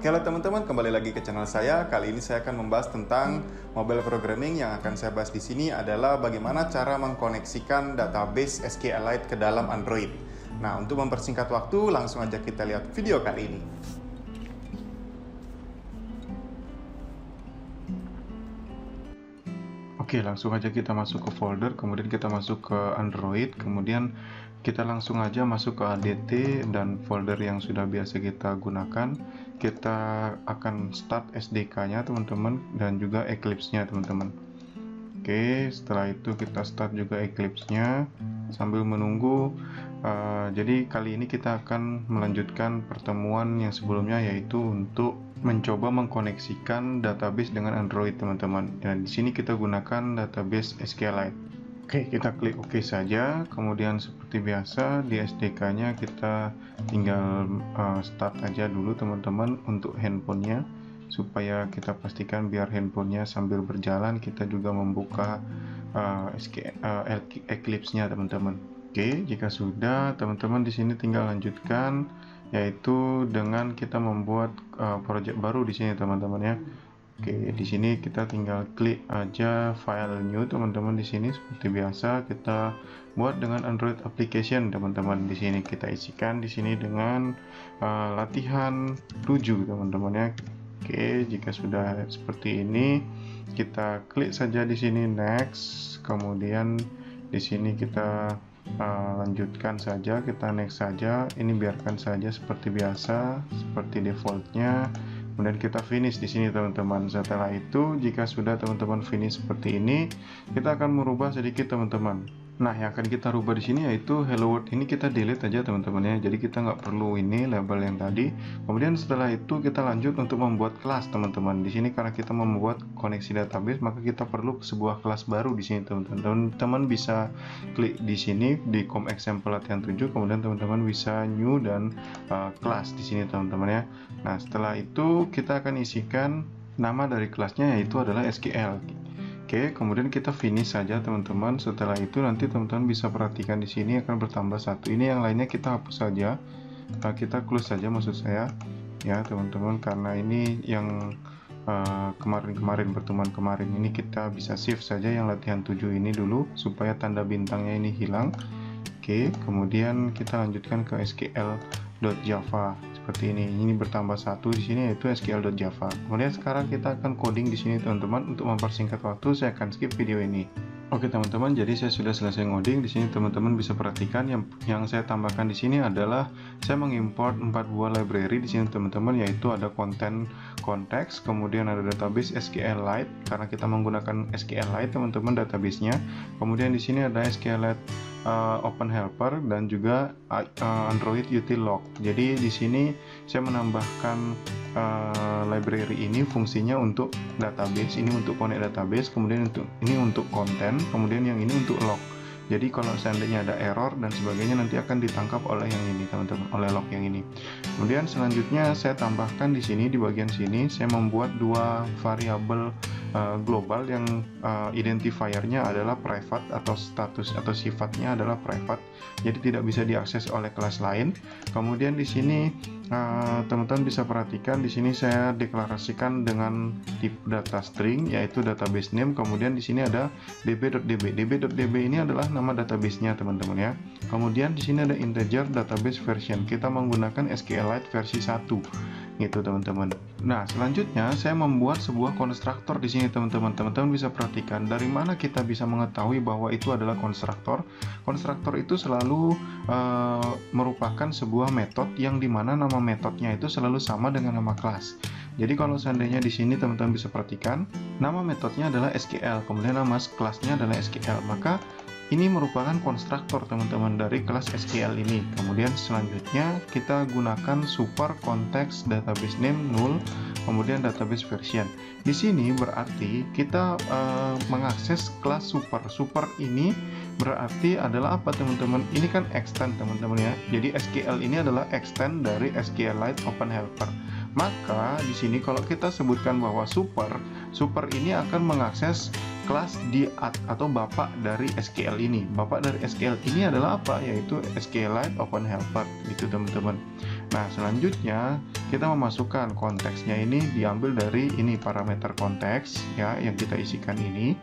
Oke lah teman-teman, kembali lagi ke channel saya. Kali ini saya akan membahas tentang mobile programming. Yang akan saya bahas di sini adalah bagaimana cara mengkoneksikan database SQLite ke dalam Android. Nah, untuk mempersingkat waktu, langsung aja kita lihat video kali ini. Oke, langsung aja kita masuk ke folder, kemudian kita masuk ke Android, kemudian kita langsung aja masuk ke ADT dan folder yang sudah biasa kita gunakan. Kita akan start SDK-nya teman-teman dan juga Eclipse-nya teman-teman. Oke, setelah itu kita start juga Eclipse-nya sambil menunggu. Jadi kali ini kita akan melanjutkan pertemuan yang sebelumnya, yaitu untuk mencoba mengkoneksikan database dengan Android teman-teman. Dan di sini kita gunakan database SQLite. Oke, kita klik OK saja. Kemudian seperti biasa di SDK-nya kita tinggal start aja dulu teman-teman untuk handphonenya, supaya kita pastikan biar handphonenya sambil berjalan kita juga membuka Eclipse-nya teman-teman. Oke, jika sudah, teman-teman di sini tinggal lanjutkan, yaitu dengan kita membuat project baru di sini teman-teman ya. Oke, di sini kita tinggal klik aja file new teman-teman. Di sini seperti biasa kita buat dengan Android application teman-teman. Di sini kita isikan di sini dengan latihan 7 teman-teman ya. Oke, jika sudah seperti ini, kita klik saja di sini next. Kemudian di sini kita lanjutkan saja, kita next saja. Ini biarkan saja seperti biasa, seperti defaultnya. Kemudian kita finish di sini teman-teman. Setelah itu, jika sudah teman-teman finish seperti ini, kita akan merubah sedikit teman-teman. Nah, yang akan kita rubah di sini yaitu hello world ini kita delete aja teman-teman ya. Jadi kita nggak perlu ini label yang tadi. Kemudian setelah itu kita lanjut untuk membuat kelas teman-teman. Di sini karena kita membuat koneksi database, maka kita perlu sebuah kelas baru di sini teman-teman. Teman-teman bisa klik di sini di com example latihan 7. Kemudian teman-teman bisa new dan kelas di sini teman-teman ya. Nah, setelah itu kita akan isikan nama dari kelasnya, yaitu adalah SQL. Oke, kemudian kita finish saja teman-teman. Setelah itu nanti teman-teman bisa perhatikan di sini akan bertambah satu. Ini yang lainnya kita hapus saja. Kita close saja maksud saya ya teman-teman, karena ini yang kemarin-kemarin pertemuan kemarin ini kita bisa save saja yang latihan 7 ini dulu supaya tanda bintangnya ini hilang. Oke, kemudian kita lanjutkan ke SQL.java seperti ini. Ini bertambah satu di sini yaitu SQL.java. Kemudian sekarang kita akan coding di sini teman-teman. Untuk mempersingkat waktu, saya akan skip video ini. Oke teman-teman, jadi saya sudah selesai ngoding. Di sini teman-teman bisa perhatikan yang saya tambahkan di sini adalah saya mengimport 4 buah library di sini teman-teman, yaitu ada konten konteks, kemudian ada database SQLite karena kita menggunakan SQLite teman-teman databasenya. Kemudian di sini ada SQLite Open Helper dan juga Android Util-log. Jadi di sini saya menambahkan library ini fungsinya untuk database, ini untuk connect database, kemudian ini untuk konten, kemudian yang ini untuk log. Jadi kalau seandainya ada error dan sebagainya nanti akan ditangkap oleh yang ini teman-teman, oleh log yang ini. Kemudian selanjutnya saya tambahkan di sini, di bagian sini saya membuat dua variabel global yang identifiernya adalah private atau status atau sifatnya adalah private, jadi tidak bisa diakses oleh kelas lain. Kemudian di sini teman-teman bisa perhatikan di sini saya deklarasikan dengan tipe data string yaitu database name. Kemudian di sini ada db.db. db.db ini adalah nama databasenya teman-teman ya. Kemudian di sini ada integer database version. Kita menggunakan SQLite versi 1 gitu teman-teman. Nah, selanjutnya saya membuat sebuah konstruktor di sini teman-teman. Teman-teman bisa perhatikan dari mana kita bisa mengetahui bahwa itu adalah konstruktor. Konstruktor itu selalu merupakan sebuah metode yang dimana nama metodenya itu selalu sama dengan nama kelas. Jadi kalau seandainya di sini teman-teman bisa perhatikan nama metodenya adalah SQL, kemudian nama kelasnya adalah SQL, maka ini merupakan konstruktor teman-teman dari kelas SQL ini. Kemudian selanjutnya kita gunakan super konteks database name null, kemudian database version. Di sini berarti kita mengakses kelas super. Super ini berarti adalah apa teman-teman? Ini kan extend teman-teman ya. Jadi SQL ini adalah extend dari SQLite Open Helper. Maka di sini kalau kita sebutkan bahwa super ini akan mengakses kelas di atau bapak dari SQL ini. Bapak dari SQL ini adalah apa? Yaitu SQLite Open Helper gitu teman-teman. Nah, selanjutnya kita memasukkan konteksnya, ini diambil dari ini parameter konteks ya yang kita isikan ini.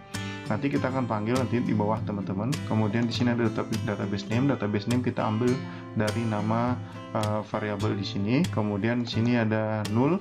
Nanti kita akan panggil nanti di bawah teman-teman. Kemudian di sini ada database name. Database name kita ambil dari nama variabel di sini. Kemudian di sini ada null.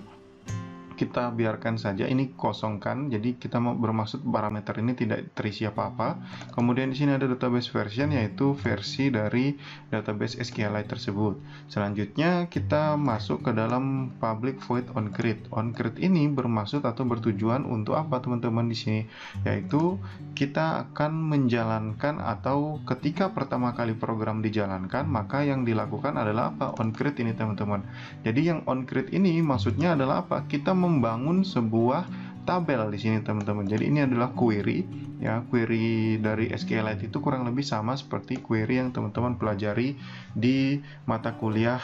Kita biarkan saja ini kosongkan, jadi kita mau bermaksud parameter ini tidak terisi apa-apa. Kemudian di sini ada database version, yaitu versi dari database SQLite tersebut. Selanjutnya kita masuk ke dalam public void onCreate. OnCreate ini bermaksud atau bertujuan untuk apa teman-teman di sini? Yaitu kita akan menjalankan, atau ketika pertama kali program dijalankan, maka yang dilakukan adalah apa? OnCreate ini teman-teman. Jadi yang OnCreate ini maksudnya adalah apa? Kita membangun sebuah tabel di sini teman-teman. Jadi ini adalah query ya. Query dari SQLite itu kurang lebih sama seperti query yang teman-teman pelajari di mata kuliah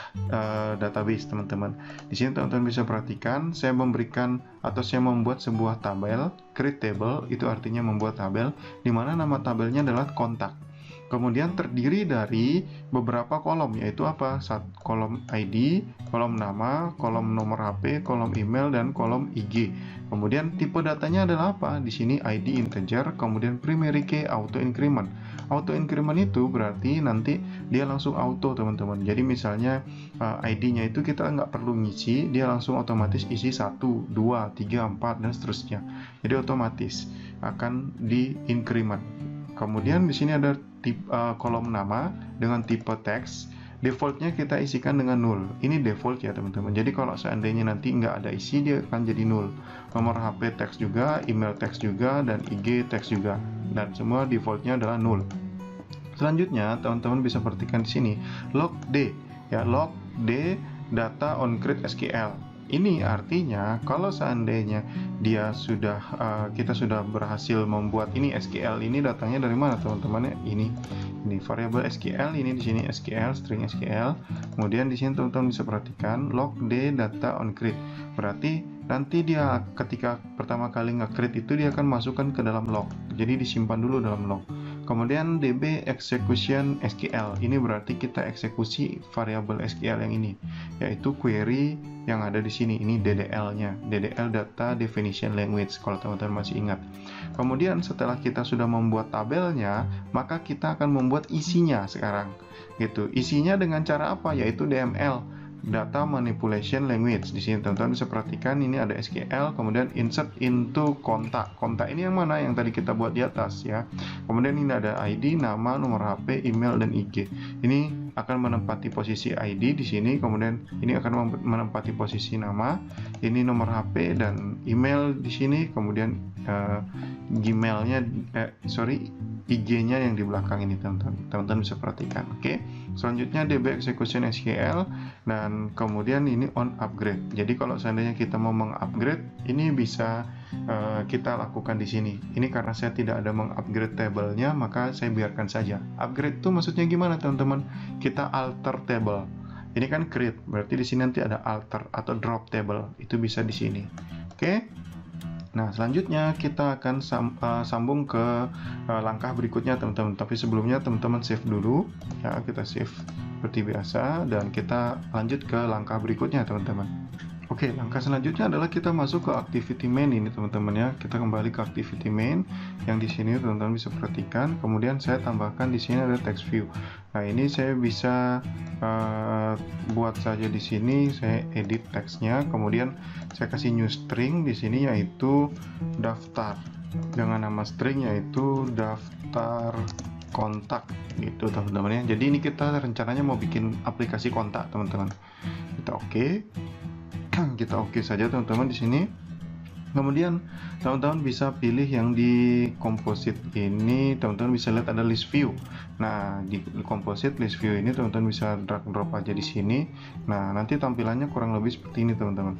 database teman-teman. Di sini teman-teman bisa perhatikan saya memberikan atau saya membuat sebuah tabel, create table, itu artinya membuat tabel di mana nama tabelnya adalah kontak. Kemudian terdiri dari beberapa kolom, yaitu apa? Kolom ID, kolom nama, kolom nomor HP, kolom email, dan kolom IG. Kemudian tipe datanya adalah apa? Di sini ID integer, kemudian primary key, auto increment. Auto increment itu berarti nanti dia langsung auto teman-teman. Jadi misalnya ID-nya itu kita nggak perlu ngisi, dia langsung otomatis isi 1, 2, 3, 4, dan seterusnya. Jadi otomatis akan di increment. Kemudian di sini ada kolom nama dengan tipe teks. Defaultnya kita isikan dengan null. Ini default ya teman-teman. Jadi kalau seandainya nanti nggak ada isi, dia akan jadi null. Nomor HP teks juga, email teks juga, dan IG teks juga. Dan semua defaultnya adalah null. Selanjutnya teman-teman bisa perhatikan di sini log D ya, log D data onCreate SQL. Ini artinya kalau seandainya dia sudah kita sudah berhasil membuat ini SQL, ini datanya dari mana teman-teman ya? Ini variabel SQL, ini di sini SQL, string SQL. Kemudian di sini teman-teman bisa perhatikan log D data onCreate. Berarti nanti dia ketika pertama kali nge-create itu dia akan masukkan ke dalam log. Jadi disimpan dulu dalam log. Kemudian DB execution SQL, ini berarti kita eksekusi variabel SQL yang ini, yaitu query yang ada di sini. Ini DDL-nya, DDL data definition language kalau teman-teman masih ingat. Kemudian setelah kita sudah membuat tabelnya, maka kita akan membuat isinya sekarang. Gitu. Isinya dengan cara apa? Yaitu DML, data manipulation language. Di sini teman-teman bisa perhatikan ini ada SQL, kemudian insert into kontak. Kontak ini yang mana? Yang tadi kita buat di atas ya. Kemudian ini ada ID, nama, nomor HP, email, dan IG. Ini akan menempati posisi ID di sini, kemudian ini akan menempati posisi nama, ini nomor HP dan email di sini, kemudian Gmailnya, IG-nya yang di belakang ini teman-teman bisa perhatikan. Oke. Selanjutnya DB execution SQL, dan kemudian ini on upgrade. Jadi kalau seandainya kita mau mengupgrade, ini bisa kita lakukan di sini. Ini karena saya tidak ada mengupgrade tabelnya, maka saya biarkan saja. Upgrade itu maksudnya gimana teman-teman? Kita alter table. Ini kan create, berarti di sini nanti ada alter atau drop table. Itu bisa di sini. Oke. Nah, selanjutnya kita akan sambung ke langkah berikutnya teman-teman. Tapi sebelumnya teman-teman save dulu ya, kita save seperti biasa dan kita lanjut ke langkah berikutnya teman-teman. Oke, langkah selanjutnya adalah kita masuk ke activity main ini teman-teman ya. Kita kembali ke activity main yang di sini teman-teman bisa perhatikan. Kemudian saya tambahkan di sini ada text view. Nah, ini saya bisa buat saja di sini, saya edit teksnya. Kemudian saya kasih new string di sini yaitu daftar dengan nama string yaitu daftar kontak gitu teman-teman ya. Jadi ini kita rencananya mau bikin aplikasi kontak teman-teman. Kita oke. Kita oke saja teman-teman di sini. Kemudian teman-teman bisa pilih yang di composite ini, teman-teman bisa lihat ada list view. Nah, di composite list view ini teman-teman bisa drag drop aja di sini. Nah, nanti tampilannya kurang lebih seperti ini teman-teman.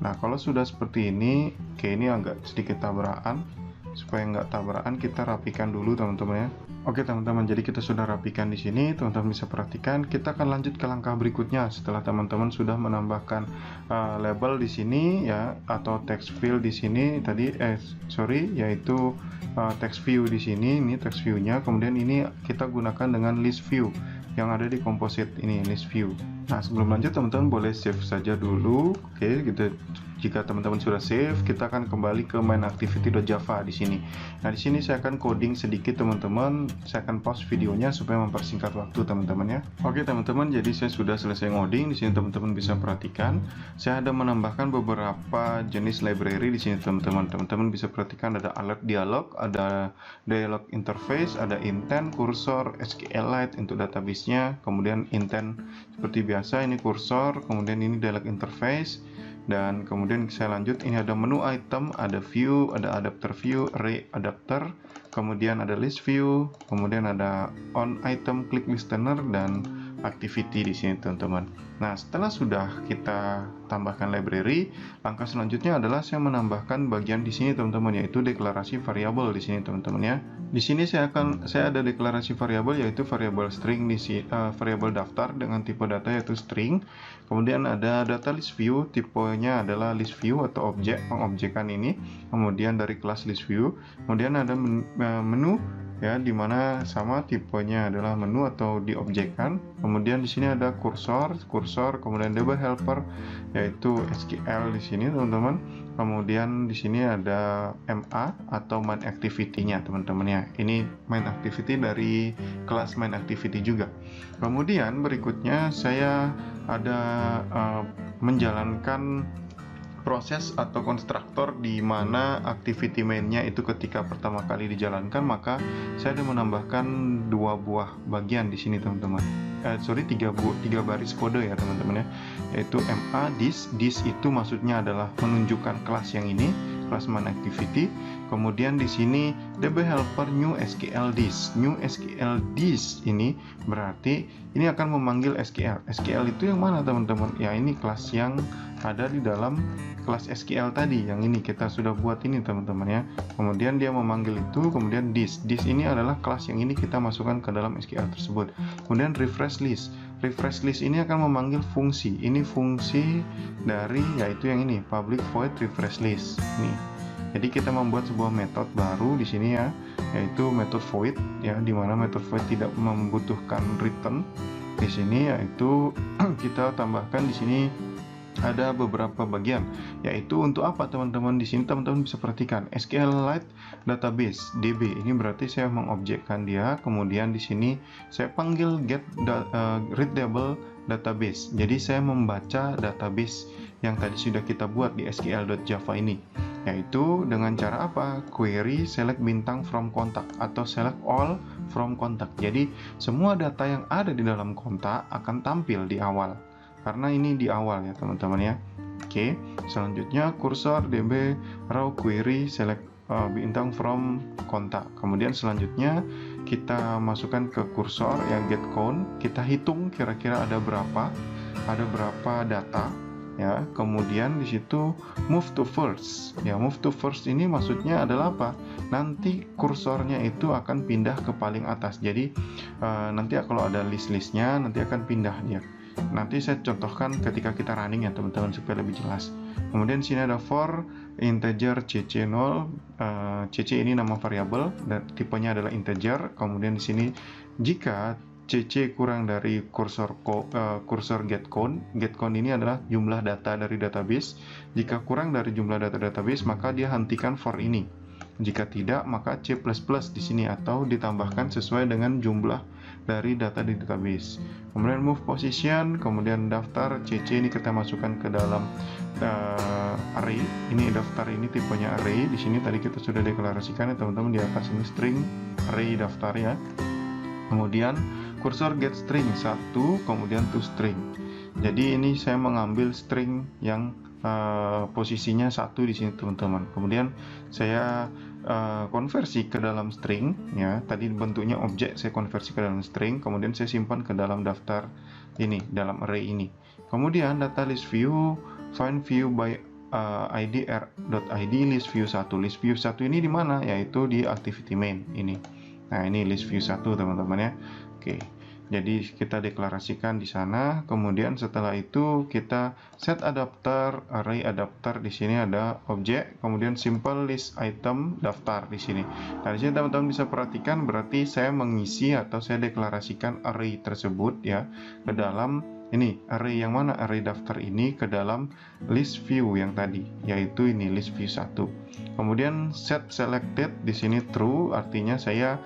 Nah, kalau sudah seperti ini, oke, ini agak sedikit tabrakan. Supaya nggak tabrakan, kita rapikan dulu teman-teman ya. Oke teman-teman, jadi kita sudah rapikan di sini, teman-teman bisa perhatikan. Kita akan lanjut ke langkah berikutnya setelah teman-teman sudah menambahkan label di sini ya, atau text field di sini tadi, yaitu text view di sini. Ini text view-nya. Kemudian ini kita gunakan dengan list view yang ada di composite ini, list view. Nah, sebelum lanjut teman-teman boleh save saja dulu. Oke, gitu. Jika teman-teman sudah save, kita akan kembali ke main activity.java di sini. Nah, di sini saya akan coding sedikit teman-teman. Saya akan pause videonya supaya mempersingkat waktu teman-teman ya. Oke teman-teman, jadi saya sudah selesai ngoding. Di sini teman-teman bisa perhatikan, saya ada menambahkan beberapa jenis library di sini teman-teman. Teman-teman bisa perhatikan ada alert dialog, ada dialog interface, ada intent, cursor, SQLite untuk database-nya, kemudian intent seperti biasa ini cursor, kemudian ini dialog interface. Dan kemudian saya lanjut, ini ada menu item, ada view, ada adapter view, array adapter, kemudian ada list view, kemudian ada on item, click listener, dan activity di sini teman-teman. Nah, setelah sudah kita tambahkan library, langkah selanjutnya adalah saya menambahkan bagian di sini teman-teman, yaitu deklarasi variabel di sini teman-teman ya. Di sini saya ada deklarasi variabel, yaitu variabel string di variabel daftar dengan tipe data yaitu string. Kemudian ada data list view, tipenya adalah list view atau objek pengobjekan ini. Kemudian dari kelas list view, kemudian ada menu ya, dimana sama tipenya adalah menu atau diobjekkan. Kemudian di sini ada kursor, kemudian DB helper yaitu SQL di sini teman-teman. Kemudian di sini ada MA atau main activity-nya teman-teman ya. Ini main activity dari kelas main activity juga. Kemudian berikutnya saya ada menjalankan proses atau konstruktor di mana activity mainnya itu ketika pertama kali dijalankan, maka saya ada menambahkan dua buah bagian di sini teman-teman. Tiga baris kode ya teman-teman ya, yaitu MA this itu maksudnya adalah menunjukkan kelas yang ini, kelas main activity. Kemudian di sini DB helper new SQL this ini berarti ini akan memanggil SQL. SQL itu yang mana teman-teman? Ya, ini kelas yang ada di dalam kelas SQL tadi, yang ini kita sudah buat ini teman-teman ya. Kemudian dia memanggil itu, kemudian this ini adalah kelas yang ini kita masukkan ke dalam SQL tersebut. Kemudian refresh list ini akan memanggil fungsi, ini fungsi dari yaitu yang ini public void refresh list nih. Jadi kita membuat sebuah metode baru di sini ya, yaitu method void ya, dimana method void tidak membutuhkan return di sini, yaitu kita tambahkan di sini ada beberapa bagian, yaitu untuk apa teman-teman? Di sini teman-teman bisa perhatikan SQLite database DB, ini berarti saya mengobjekkan dia. Kemudian di sini saya panggil get readable database, jadi saya membaca database yang tadi sudah kita buat di SQL.java ini, yaitu dengan cara apa? Query select bintang from contact atau select all from contact. Jadi semua data yang ada di dalam kontak akan tampil di awal, karena ini di awal ya teman-teman ya. Oke, selanjutnya cursor db raw query select bintang from kontak. Kemudian selanjutnya kita masukkan ke kursor yang get count, kita hitung kira-kira ada berapa data ya. Kemudian di situ move to first ya, move to first ini maksudnya adalah apa? Nanti kursornya itu akan pindah ke paling atas. Jadi nanti kalau ada list-listnya nanti akan pindah dia. Nanti saya contohkan ketika kita running ya teman-teman supaya lebih jelas. Kemudian sini ada for integer cc0, cc ini nama variabel dan tipenya adalah integer. Kemudian di sini jika cc kurang dari kursor get count ini adalah jumlah data dari database. Jika kurang dari jumlah data database maka dia hentikan for ini. Jika tidak maka c++ di sini atau ditambahkan sesuai dengan jumlah dari data di database. Kemudian move position, kemudian daftar cc ini kita masukkan ke dalam array. Ini daftar ini tipenya array. Di sini tadi kita sudah deklarasikan ya teman-teman di atas ini string array daftar ya. Kemudian kursor get string 1, kemudian to string. Jadi ini saya mengambil string yang posisinya 1 di sini teman-teman. Kemudian saya konversi ke dalam string ya. Tadi bentuknya objek, saya konversi ke dalam string, kemudian saya simpan ke dalam daftar ini, dalam array ini. Kemudian data list view, find view by id r.id list view 1. List view 1 ini di mana? Yaitu di activity main ini. Nah, ini list view 1 teman-teman ya. Oke. Jadi kita deklarasikan di sana. Kemudian setelah itu kita set adapter, array adapter, di sini ada objek, kemudian simple list item daftar di sini. Nah, di sini teman-teman bisa perhatikan berarti saya mengisi atau saya deklarasikan array tersebut ya ke dalam ini array yang mana? Array daftar ini ke dalam list view yang tadi, yaitu ini list view 1. Kemudian set selected di sini true, artinya saya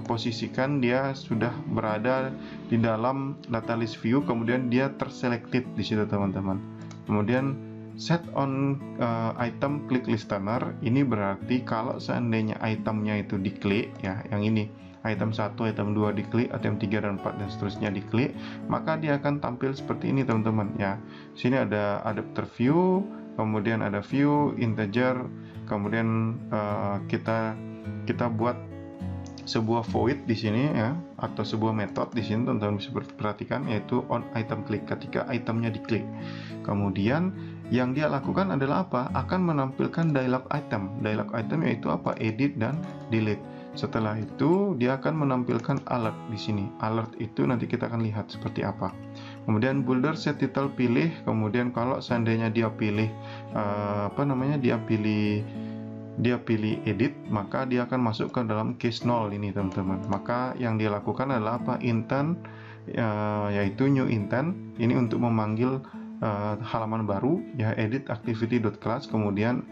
posisikan dia sudah berada di dalam data list view, kemudian dia terselected di situ teman-teman. Kemudian set on item click listener, ini berarti kalau seandainya itemnya itu diklik ya, yang ini item 1, item 2 diklik, item 3 dan 4 dan seterusnya diklik, maka dia akan tampil seperti ini teman-teman ya. Sini ada adapter view, kemudian ada view integer, kemudian kita buat sebuah void di sini ya, atau sebuah method di sini teman-teman bisa perhatikan, yaitu on item click ketika itemnya diklik. Kemudian yang dia lakukan adalah apa? Akan menampilkan dialog item. Dialog item yaitu apa? Edit dan delete. Setelah itu dia akan menampilkan alert di sini. Alert itu nanti kita akan lihat seperti apa. Kemudian builder set title pilih. Kemudian kalau seandainya dia pilih dia pilih edit, maka dia akan masuk ke dalam case 0 ini teman-teman. Maka yang dia lakukan adalah apa? Intent, yaitu new intent. Ini untuk memanggil halaman baru ya, edit activity.class, kemudian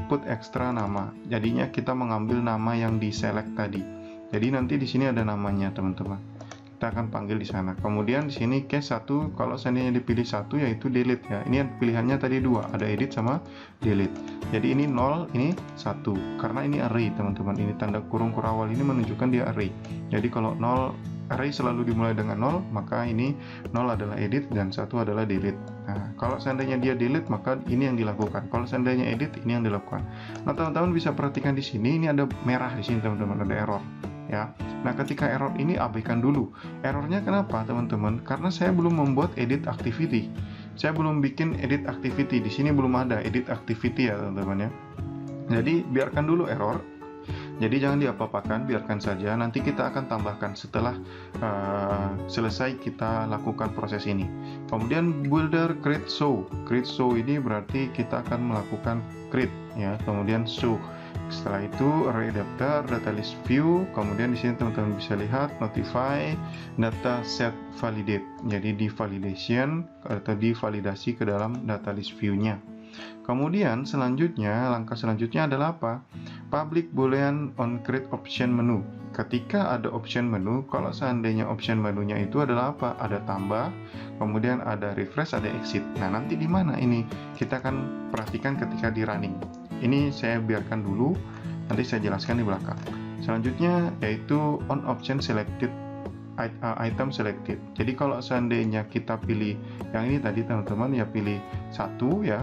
put extra nama. Jadinya kita mengambil nama yang di select tadi. Jadi nanti di sini ada namanya teman-teman. Kita akan panggil di sana. Kemudian di sini case 1, kalau seandainya dipilih 1 yaitu delete ya. Ini pilihannya tadi 2, ada edit sama delete. Jadi ini 0, ini 1. Karena ini array teman-teman. Ini tanda kurung kurawal ini menunjukkan dia array. Jadi kalau 0 array selalu dimulai dengan 0, maka ini 0 adalah edit dan 1 adalah delete. Nah, kalau seandainya dia delete, maka ini yang dilakukan. Kalau seandainya edit, ini yang dilakukan. Nah, teman-teman bisa perhatikan di sini, ini ada merah di sini teman-teman, ada error. Ya. Nah, ketika error ini abaikan dulu. Errornya kenapa, teman-teman? Karena saya belum membuat edit activity. Saya belum bikin edit activity. Di sini belum ada edit activity ya, teman-teman ya. Jadi, biarkan dulu error. Jadi jangan diapa-apakan, biarkan saja. Nanti kita akan tambahkan setelah selesai kita lakukan proses ini. Kemudian builder create show. Create show ini berarti kita akan melakukan create ya. Kemudian show. Setelah itu array adapter, data list view. Kemudian di sini teman-teman bisa lihat notify data set validate. Jadi di validation atau divalidasi ke dalam data list view-nya. Kemudian langkah selanjutnya adalah apa? Public boolean on create option menu. Ketika ada option menu, kalau seandainya option menunya itu adalah apa? Ada tambah, kemudian ada refresh, ada exit. Nah, nanti di mana ini? Kita akan perhatikan ketika di running. Ini saya biarkan dulu, nanti saya jelaskan di belakang. Selanjutnya yaitu on option selected, item selected. Jadi kalau seandainya kita pilih yang ini tadi teman-teman ya, pilih 1 ya.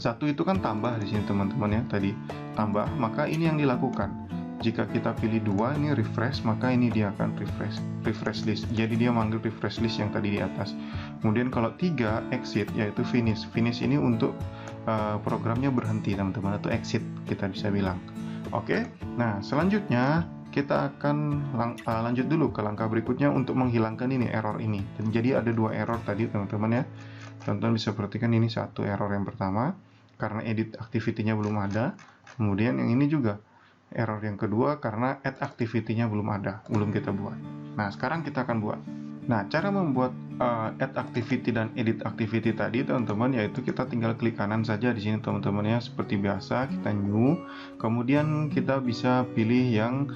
1 itu kan tambah di sini teman-teman ya, tadi tambah, maka ini yang dilakukan. Jika kita pilih 2 ini refresh, maka ini dia akan refresh list. Jadi dia manggil refresh list yang tadi di atas. Kemudian kalau 3 exit yaitu finish. Finish ini untuk programnya berhenti teman-teman, atau exit kita bisa bilang. Oke. Nah, selanjutnya kita akan lanjut dulu ke langkah berikutnya untuk menghilangkan ini error ini. Jadi ada 2 error tadi teman-teman ya. Teman-teman bisa perhatikan ini satu error yang pertama karena edit activity-nya belum ada. Kemudian yang ini juga error yang kedua karena add activity-nya belum ada, belum kita buat. Nah, sekarang kita akan buat. Nah, cara membuat add activity dan edit activity tadi teman-teman, yaitu kita tinggal klik kanan saja di sini teman-teman ya, seperti biasa kita new. Kemudian kita bisa pilih yang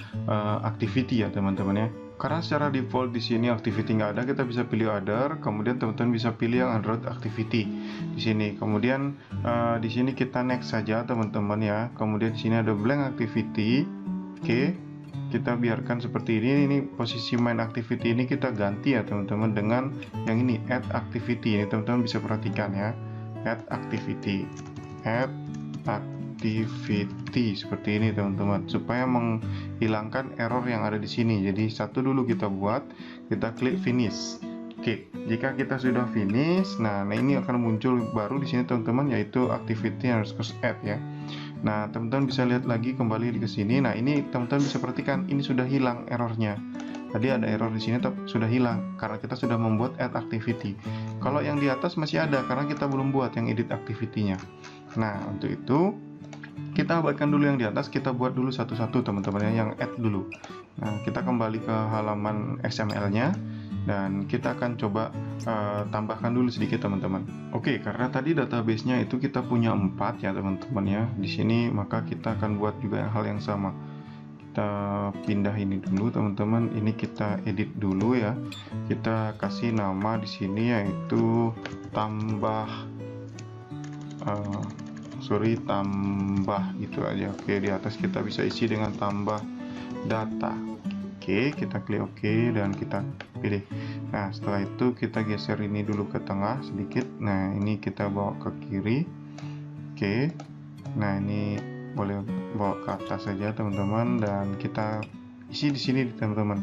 activity ya teman-teman ya. Karena secara default di sini activity nggak ada, kita bisa pilih other. Kemudian teman-teman bisa pilih yang Android activity di sini. Kemudian di sini kita next saja teman-teman ya. Kemudian di sini ada blank activity. Oke, kita biarkan seperti ini. Ini posisi main activity ini kita ganti ya teman-teman dengan yang ini add activity. Ini teman-teman bisa perhatikan ya. Add activity. Add activity seperti ini teman-teman, supaya menghilangkan error yang ada di sini. Jadi satu dulu kita buat, kita klik finish. Oke, jika kita sudah finish, nah ini akan muncul baru di sini teman-teman, yaitu activity underscore add ya. Nah, teman-teman bisa lihat lagi kembali ke sini. Nah, ini teman-teman bisa perhatikan ini sudah hilang errornya. Tadi ada error di sini sudah hilang karena kita sudah membuat add activity. Kalau yang di atas masih ada karena kita belum buat yang edit activity-nya. Nah, untuk itu kita abaikan dulu yang di atas, kita buat dulu satu-satu teman-teman ya, yang add dulu. Nah, kita kembali ke halaman XML-nya. dan kita akan coba tambahkan dulu sedikit teman-teman. Oke, karena tadi database-nya itu kita punya 4 ya teman-teman ya. Di sini maka kita akan buat juga hal yang sama. Kita pindah ini dulu teman-teman. Ini kita edit dulu ya. Kita kasih nama di sini yaitu tambah tambah gitu aja. Oke, di atas kita bisa isi dengan tambah data. Oke, kita klik OK dan kita pilih. Nah, setelah itu kita geser ini dulu ke tengah sedikit. Nah, ini kita bawa ke kiri. Oke. Nah, ini boleh bawa ke atas saja teman-teman, dan kita isi di sini teman-teman.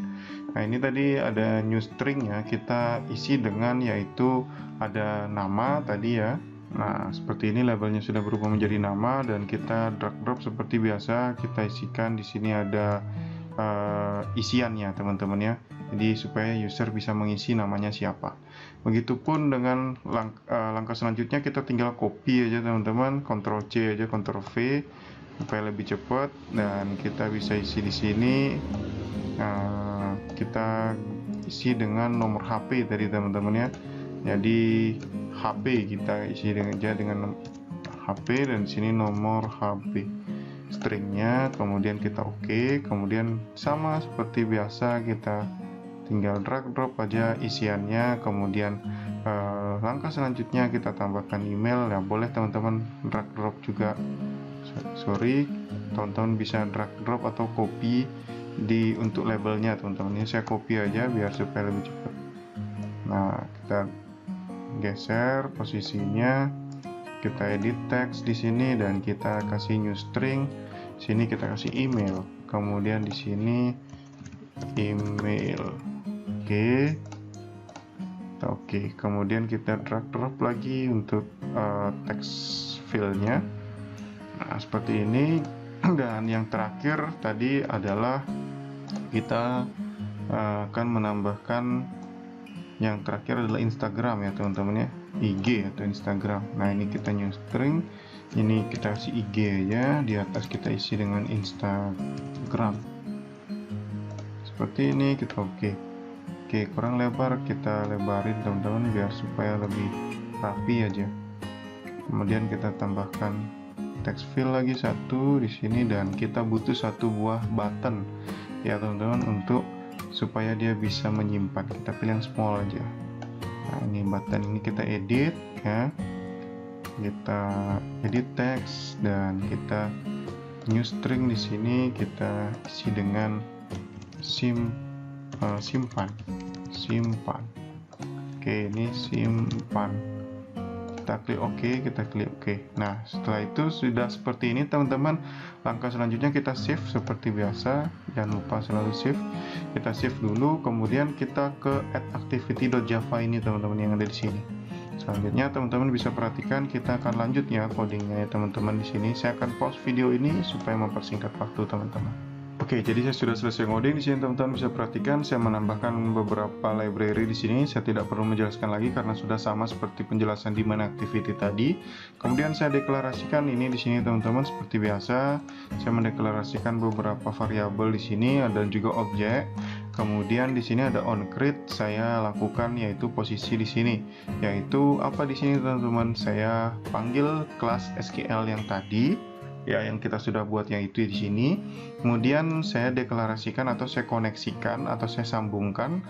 Nah, ini tadi ada new string ya. Kita isi dengan yaitu ada nama tadi ya. Nah, seperti ini labelnya sudah berubah menjadi nama, dan kita drag drop seperti biasa. Kita isikan di sini ada isiannya teman-teman ya. Jadi supaya user bisa mengisi namanya siapa. Begitupun dengan langkah selanjutnya, kita tinggal copy aja teman-teman, Ctrl C aja, Ctrl V supaya lebih cepat, dan kita bisa isi di sini. Kita isi dengan nomor HP tadi teman-teman ya. Jadi HP kita isi dengan HP, dan di sini nomor HP stringnya, kemudian kita OK, kemudian sama seperti biasa kita tinggal drag drop aja isiannya, kemudian langkah selanjutnya kita tambahkan email ya. Boleh teman-teman drag drop juga, teman-teman bisa drag drop atau copy untuk labelnya teman-teman. Ini saya copy aja biar supaya lebih cepat. Nah, kita geser posisinya, kita edit teks di sini, dan kita kasih new string. Sini kita kasih email, kemudian di sini email. Oke, kemudian kita drag drop lagi untuk text fillnya. Nah, seperti ini. Dan yang terakhir tadi adalah kita akan menambahkan, yang terakhir adalah Instagram ya teman-teman ya, IG atau Instagram. Nah, ini kita new string, ini kita kasih IG aja, di atas kita isi dengan Instagram seperti ini. Kita Oke, kurang lebar kita lebarin teman-teman biar supaya lebih rapi aja. Kemudian kita tambahkan text fill lagi satu di sini, dan kita butuh satu buah button ya teman-teman untuk supaya dia bisa menyimpan. Kita pilih yang small aja. Nah, ini button ini kita edit ya. Kita edit teks, dan kita new string di sini kita isi dengan simpan. Oke, ini simpan. Kita klik OK, kita klik OK. Nah, setelah itu sudah seperti ini teman-teman. Langkah selanjutnya kita save seperti biasa. Jangan lupa selalu save. Kita save dulu, kemudian kita ke add-activity.java ini teman-teman yang ada di sini. Selanjutnya teman-teman bisa perhatikan, kita akan lanjut ya codingnya ya teman-teman. Di sini saya akan pause video ini supaya mempersingkat waktu teman-teman. Oke, jadi saya sudah selesai ngoding. Di sini teman-teman bisa perhatikan saya menambahkan beberapa library di sini. Saya tidak perlu menjelaskan lagi karena sudah sama seperti penjelasan di main activity tadi. Kemudian saya deklarasikan ini di sini teman-teman seperti biasa. Saya mendeklarasikan beberapa variabel di sini, ada juga objek. Kemudian di sini ada onCreate, saya lakukan yaitu posisi di sini. Yaitu apa di sini teman-teman? Saya panggil kelas SQL yang tadi. Ya, yang kita sudah buat yang itu di sini. Kemudian saya deklarasikan atau saya koneksikan atau saya sambungkan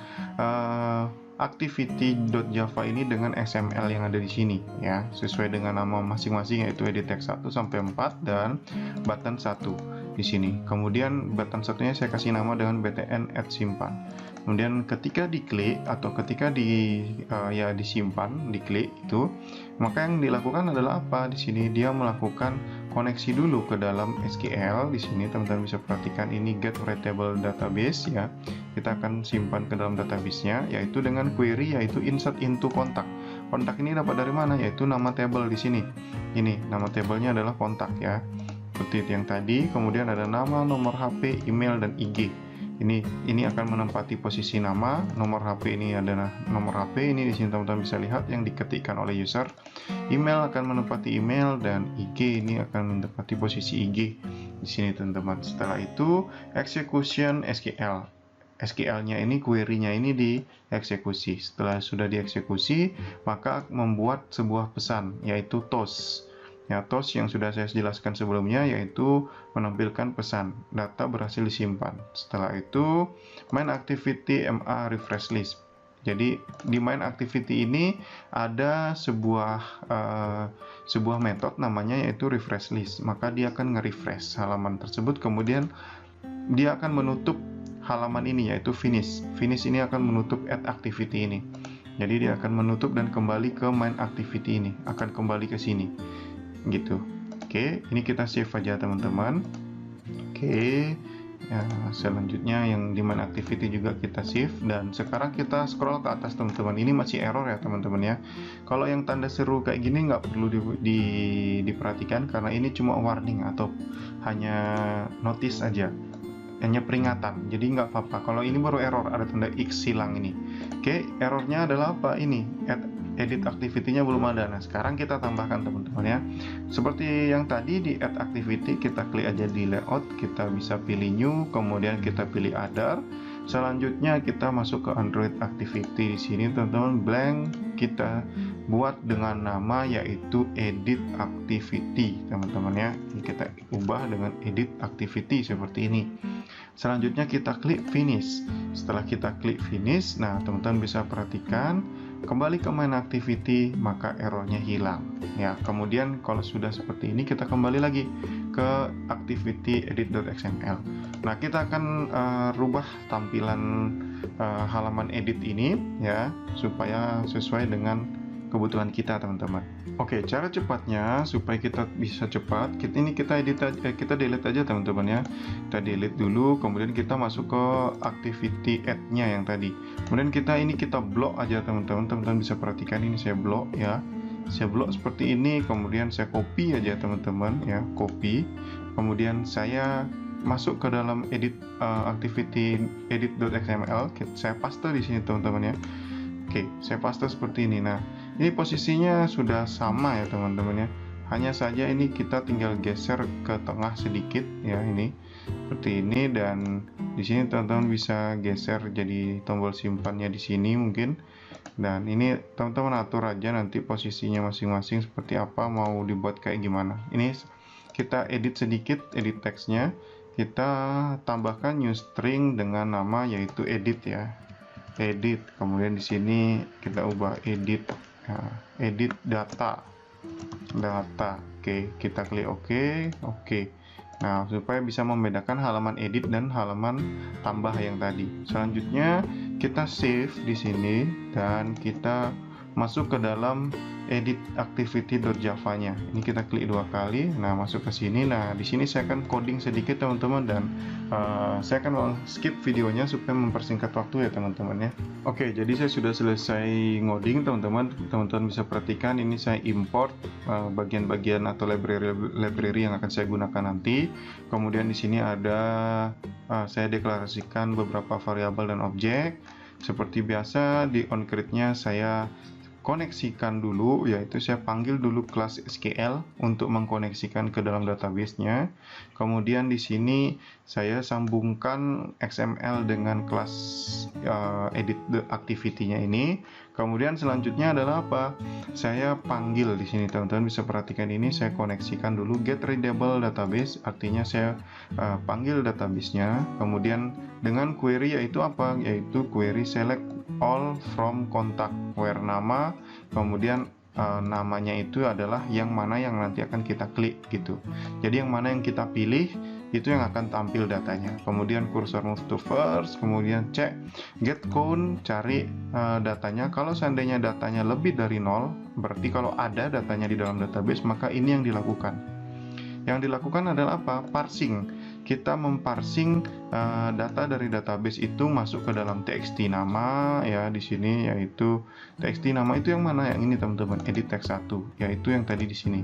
activity.java ini dengan XML yang ada di sini ya, sesuai dengan nama masing-masing yaitu edit text 1 sampai 4 dan button 1 di sini. Kemudian button satunya saya kasih nama dengan btn add simpan. Kemudian ketika diklik atau ketika disimpan, diklik itu, maka yang dilakukan adalah apa? Di sini dia melakukan koneksi dulu ke dalam SQL. Di sini teman-teman bisa perhatikan ini get readable database ya. Kita akan simpan ke dalam database-nya yaitu dengan query yaitu insert into kontak. Kontak ini dapat dari mana? Yaitu nama table di sini. Ini nama tabelnya adalah kontak ya. Seperti yang tadi. Kemudian ada nama, nomor HP, email dan IG. Ini akan menempati posisi nama, nomor HP ini adalah nomor HP. Ini di sini teman-teman bisa lihat yang diketikkan oleh user. Email akan menempati email, dan IG ini akan menempati posisi IG di sini teman-teman. Setelah itu execution SQL. SQL-nya ini, query-nya ini dieksekusi. Setelah sudah dieksekusi, maka membuat sebuah pesan, yaitu toast. Ya, toast yang sudah saya jelaskan sebelumnya, yaitu menampilkan pesan, data berhasil disimpan. Setelah itu, main activity MA refresh list. Jadi di main activity ini ada sebuah metode namanya yaitu refresh list. Maka dia akan nge-refresh halaman tersebut, kemudian dia akan menutup halaman ini yaitu finish. Finish ini akan menutup add activity ini. Jadi dia akan menutup dan kembali ke main activity ini, akan kembali ke sini. Gitu. Oke, ini kita save aja teman-teman. Oke. Ya, selanjutnya yang di main activity juga kita save, dan sekarang kita scroll ke atas teman-teman. Ini masih error ya teman-teman ya. Kalau yang tanda seru kayak gini nggak perlu diperhatikan karena ini cuma warning atau hanya notice aja, hanya peringatan, jadi nggak apa-apa. Kalau ini baru error, ada tanda X hilang ini. Oke, errornya adalah apa? Ini edit activity-nya belum ada. Nah, sekarang kita tambahkan teman-teman ya. Seperti yang tadi di add activity, kita klik aja di layout, kita bisa pilih new, kemudian kita pilih other. Selanjutnya kita masuk ke Android activity. Di sini teman-teman blank, kita buat dengan nama yaitu edit activity teman-teman ya. Ini kita ubah dengan edit activity seperti ini. Selanjutnya kita klik finish. Setelah kita klik finish, nah teman-teman bisa perhatikan kembali ke main activity, maka errornya hilang ya. Kemudian kalau sudah seperti ini, kita kembali lagi ke activity edit.xml. Nah, kita akan rubah tampilan halaman edit ini ya, supaya sesuai dengan kebutuhan kita teman-teman. Oke, cara cepatnya supaya kita bisa cepat, kita delete aja teman-teman ya. Kita delete dulu, kemudian kita masuk ke activity add-nya yang tadi. Kemudian kita blok aja teman-teman. Teman-teman bisa perhatikan ini saya blok ya. Saya blok seperti ini, kemudian saya copy aja teman-teman ya, copy. Kemudian saya masuk ke dalam edit activity edit.xml. Saya paste di sini teman-teman ya. Oke, saya paste seperti ini. Nah, ini posisinya sudah sama ya teman-teman ya. Hanya saja ini kita tinggal geser ke tengah sedikit ya, ini seperti ini, dan di sini teman-teman bisa geser jadi tombol simpannya di sini mungkin. Dan ini teman-teman atur aja nanti posisinya masing-masing seperti apa, mau dibuat kayak gimana. Ini kita edit sedikit, edit teksnya. Kita tambahkan new string dengan nama yaitu edit ya. Edit, kemudian di sini kita ubah edit ya, edit data. Oke, kita klik oke. Nah, supaya bisa membedakan halaman edit dan halaman tambah yang tadi. Selanjutnya kita save di sini dan kita masuk ke dalam edit activity.java-nya. Ini kita klik 2 kali. Nah, masuk ke sini. Nah, di sini saya akan coding sedikit teman-teman, dan saya akan skip videonya supaya mempersingkat waktu ya teman-teman ya. Oke, jadi saya sudah selesai ngoding teman-teman. Teman-teman bisa perhatikan ini saya import bagian-bagian atau library yang akan saya gunakan nanti. Kemudian di sini ada saya deklarasikan beberapa variabel dan objek. Seperti biasa di onCreate-nya saya koneksikan dulu, yaitu saya panggil dulu kelas SQL untuk mengkoneksikan ke dalam database-nya. Kemudian di sini saya sambungkan XML dengan kelas edit the activity-nya ini. Kemudian selanjutnya adalah apa? Saya panggil di sini teman-teman bisa perhatikan ini, saya koneksikan dulu get readable database, artinya saya panggil database-nya. Kemudian dengan query yaitu apa? Yaitu query select all from contact, where nama, kemudian namanya itu adalah yang mana yang nanti akan kita klik gitu. Jadi yang mana yang kita pilih itu yang akan tampil datanya. Kemudian cursor move to first, kemudian cek get count, cari datanya. Kalau seandainya datanya lebih dari 0, berarti kalau ada datanya di dalam database, maka ini yang dilakukan. Yang dilakukan adalah apa? Parsing. Kita memparsing data dari database itu masuk ke dalam txt nama ya, di sini yaitu txt nama itu yang mana? Yang ini teman-teman, edit text 1, yaitu yang tadi di sini.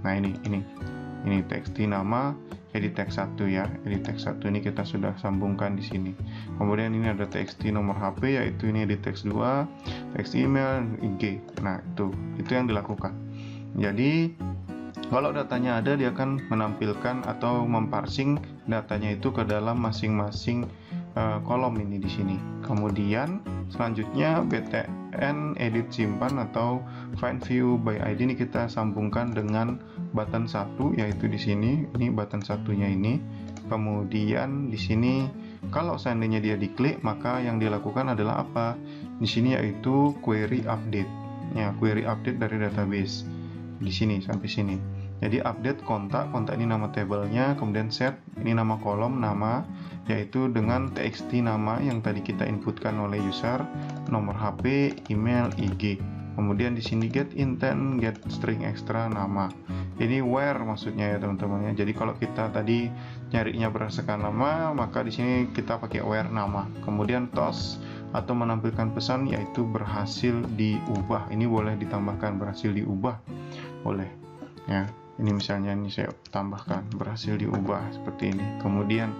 Nah, ini txt nama edit text 1 ya. Edit text 1 ini kita sudah sambungkan di sini. Kemudian ini ada txt nomor HP, yaitu ini edit text 2, txt email, IG. Nah, itu yang dilakukan. Jadi kalau datanya ada, dia akan menampilkan atau memparsing datanya itu ke dalam masing-masing kolom ini di sini. Kemudian selanjutnya btn edit simpan atau find view by ID ini kita sambungkan dengan button 1, yaitu di sini. Ini button satunya ini. Kemudian di sini kalau seandainya dia diklik, maka yang dilakukan adalah apa? Di sini yaitu query update. Ya, query update dari database. Di sini sampai sini. Jadi update kontak ini nama tabelnya, kemudian set ini nama kolom, nama yaitu dengan txt nama yang tadi kita inputkan oleh user, nomor HP, email, IG. Kemudian di sini get intent, get string extra, nama. Ini where maksudnya ya teman-teman ya. Jadi kalau kita tadi nyarinya berdasarkan nama, maka di sini kita pakai where nama. Kemudian toss atau menampilkan pesan yaitu berhasil diubah. Ini boleh ditambahkan berhasil diubah, boleh ya. Ini misalnya ini saya tambahkan berhasil diubah seperti ini. Kemudian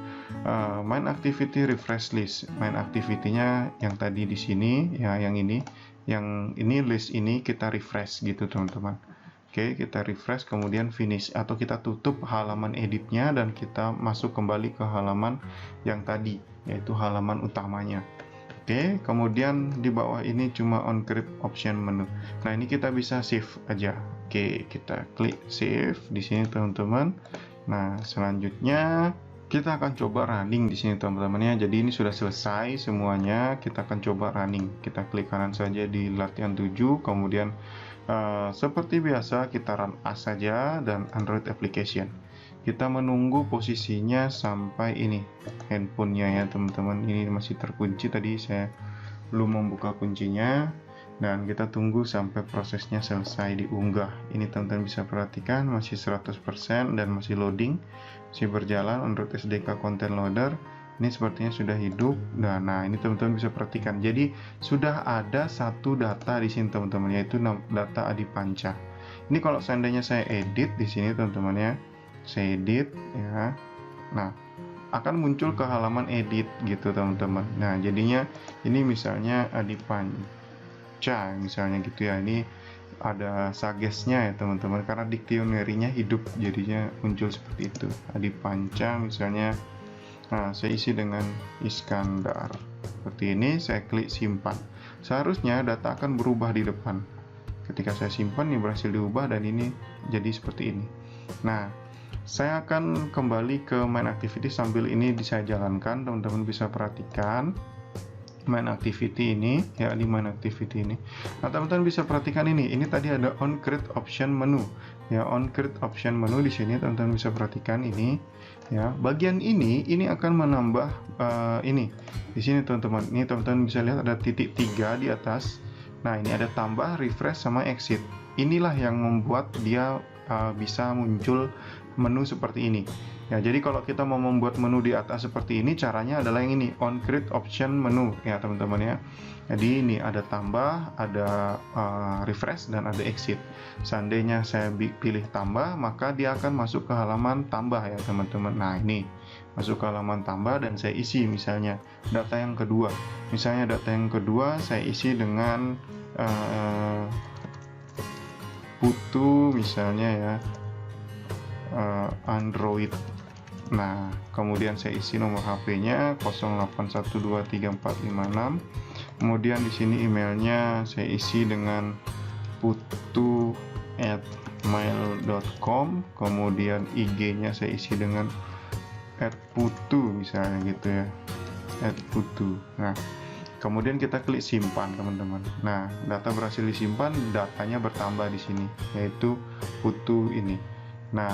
main activity refresh list. Main activity-nya yang tadi di sini ya, yang ini list ini kita refresh gitu teman-teman. Oke, kita refresh kemudian finish atau kita tutup halaman editnya dan kita masuk kembali ke halaman yang tadi yaitu halaman utamanya. Oke, kemudian di bawah ini cuma on create option menu. Nah, ini kita bisa save aja. Oke, kita klik save di sini teman-teman. Nah, selanjutnya kita akan coba running di sini teman-teman ya. Jadi ini sudah selesai semuanya. Kita akan coba running. Kita klik kanan saja di latihan 7, kemudian seperti biasa kita run as saja dan Android application. Kita menunggu posisinya sampai ini handphonenya ya teman-teman. Ini masih terkunci, tadi saya belum membuka kuncinya, dan kita tunggu sampai prosesnya selesai diunggah. Ini teman-teman bisa perhatikan masih 100% dan masih loading, masih berjalan. Android SDK Content Loader ini sepertinya sudah hidup. Nah ini teman-teman bisa perhatikan. Jadi sudah ada satu data di sini teman-teman, yaitu data Adipanca. Ini kalau seandainya saya edit di sini teman-teman ya, saya edit ya. Nah, akan muncul ke halaman edit gitu teman-teman. Nah, jadinya ini misalnya Adipanca misalnya gitu ya. Ini ada suggest-nya ya teman-teman, karena dictionary-nya hidup jadinya muncul seperti itu. Adipanca misalnya. Nah, saya isi dengan Iskandar. Seperti ini, saya klik simpan. Seharusnya data akan berubah di depan. Ketika saya simpan, ini berhasil diubah dan ini jadi seperti ini. Nah, saya akan kembali ke main activity sambil ini saya jalankan. Teman-teman bisa perhatikan main activity ini ya, di main activity ini. Nah, teman-teman bisa perhatikan ini tadi ada on create option menu ya. On create option menu di sini teman-teman bisa perhatikan ini ya. Bagian ini akan menambah ini di sini teman-teman. Ini teman-teman bisa lihat ada titik 3 di atas. Nah, ini ada tambah, refresh sama exit. Inilah yang membuat dia bisa muncul menu seperti ini ya. Jadi kalau kita mau membuat menu di atas seperti ini, caranya adalah yang ini, on create option menu ya teman-teman ya. Jadi ini ada tambah, ada refresh, dan ada exit. Seandainya saya pilih tambah, maka dia akan masuk ke halaman tambah ya teman-teman. Nah, ini masuk ke halaman tambah dan saya isi misalnya data yang kedua. Misalnya data yang kedua saya isi dengan Putu misalnya ya, Android. Nah, kemudian saya isi nomor HP-nya 08123456. Kemudian di sini emailnya saya isi dengan putu@mail.com. Kemudian IG-nya saya isi dengan @putu misalnya gitu ya, @putu. Nah, kemudian kita klik simpan teman-teman. Nah, data berhasil disimpan, datanya bertambah di sini yaitu Putu ini. Nah,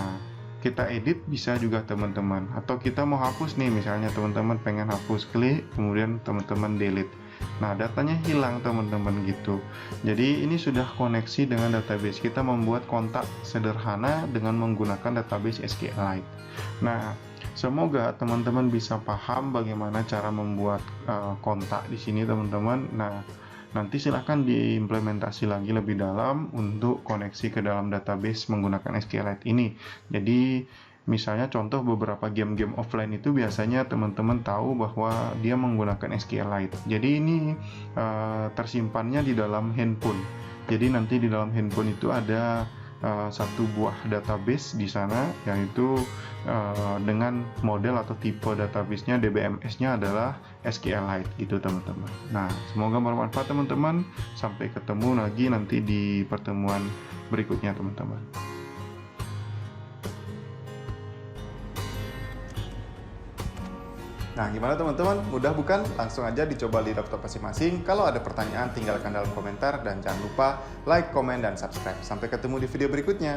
kita edit bisa juga teman-teman, atau kita mau hapus nih, misalnya teman-teman pengen hapus, klik kemudian teman-teman delete. Nah, datanya hilang teman-teman gitu. Jadi ini sudah koneksi dengan database. Kita membuat kontak sederhana dengan menggunakan database SQLite. Nah, semoga teman-teman bisa paham bagaimana cara membuat kontak di sini teman-teman. Nah, nanti silahkan diimplementasi lagi lebih dalam untuk koneksi ke dalam database menggunakan SQLite ini. Jadi misalnya contoh beberapa game-game offline itu biasanya teman-teman tahu bahwa dia menggunakan SQLite. Jadi ini tersimpannya di dalam handphone. Jadi nanti di dalam handphone itu ada satu buah database di sana, yaitu dengan model atau tipe database-nya DBMS-nya adalah SQLite gitu teman-teman. Nah, semoga bermanfaat teman-teman. Sampai ketemu lagi nanti di pertemuan berikutnya teman-teman. Nah, gimana teman-teman? Mudah bukan? Langsung aja dicoba di laptop masing-masing. Kalau ada pertanyaan, tinggalkan dalam komentar. Dan jangan lupa like, komen, dan subscribe. Sampai ketemu di video berikutnya.